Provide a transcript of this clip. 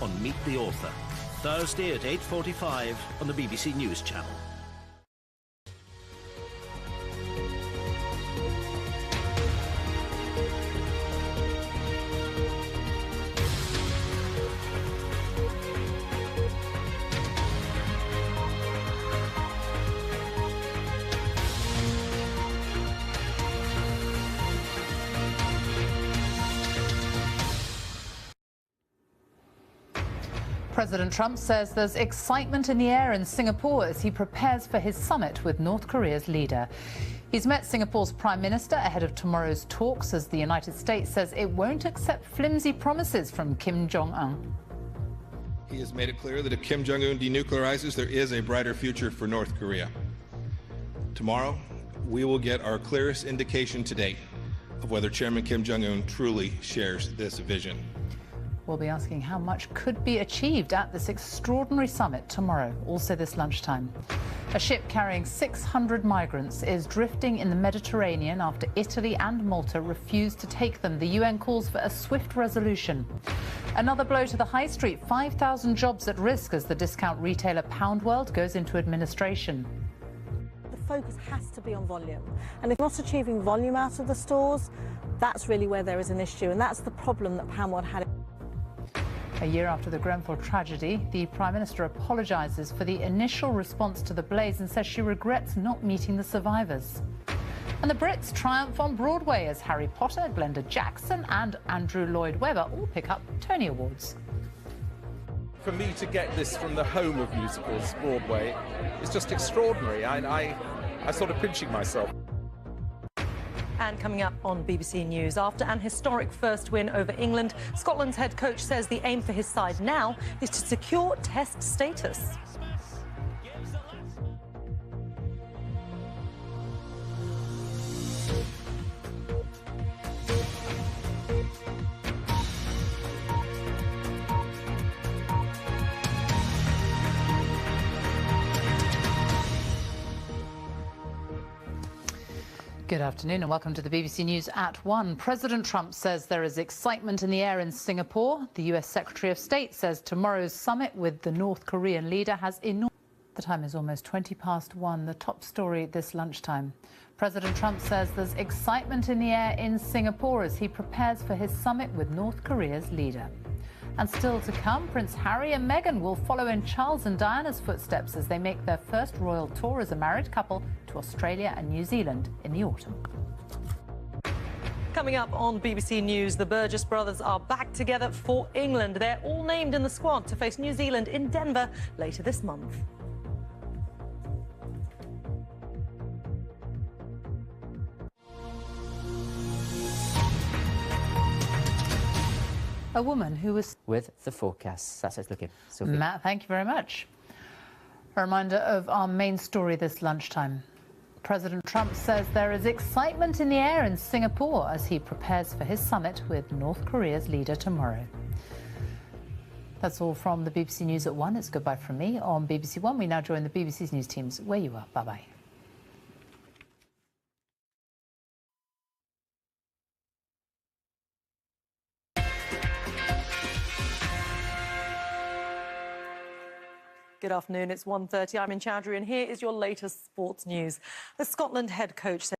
on Meet the Author, Thursday at 8:45 on the BBC News Channel. President Trump says there's excitement in the air in Singapore as he prepares for his summit with North Korea's leader. He's met Singapore's Prime Minister ahead of tomorrow's talks as the United States says it won't accept flimsy promises from Kim Jong-un. He has made it clear that if Kim Jong-un denuclearizes, there is a brighter future for North Korea. Tomorrow, we will get our clearest indication to date of whether Chairman Kim Jong-un truly shares this vision. We'll be asking how much could be achieved at this extraordinary summit tomorrow, also this lunchtime. A ship carrying 600 migrants is drifting in the Mediterranean after Italy and Malta refused to take them. The UN calls for a swift resolution. Another blow to the high street, 5,000 jobs at risk as the discount retailer Poundworld goes into administration. The focus has to be on volume, and if not achieving volume out of the stores, that's really where there is an issue, and that's the problem that Poundworld had. A year after the Grenfell tragedy, the Prime Minister apologises for the initial response to the blaze and says she regrets not meeting the survivors. And the Brits triumph on Broadway as Harry Potter, Glenda Jackson and Andrew Lloyd Webber all pick up Tony Awards. For me to get this from the home of musicals, Broadway, is just extraordinary. I'm sort of pinching myself. And coming up on BBC News, after an historic first win over England, Scotland's head coach says the aim for his side now is to secure Test status. Good afternoon and welcome to the BBC News at 1. President Trump says there is excitement in the air in Singapore. The US Secretary of State says tomorrow's summit with the North Korean leader has enormous... The time is almost 1:20. The top story this lunchtime. President Trump says there's excitement in the air in Singapore as he prepares for his summit with North Korea's leader. And still to come, Prince Harry and Meghan will follow in Charles and Diana's footsteps as they make their first royal tour as a married couple to Australia and New Zealand in the autumn. Coming up on BBC News, the Burgess brothers are back together for England. They're all named in the squad to face New Zealand in Denver later this month. A woman who was... With the forecasts. That's how it's looking. Sophie. Matt, thank you very much. A reminder of our main story this lunchtime. President Trump says there is excitement in the air in Singapore as he prepares for his summit with North Korea's leader tomorrow. That's all from the BBC News at 1. It's goodbye from me on BBC One. We now join the BBC's news teams where you are. Bye-bye. Good afternoon, it's 1:30. I'm in Chowdhury and here is your latest sports news. The Scotland head coach said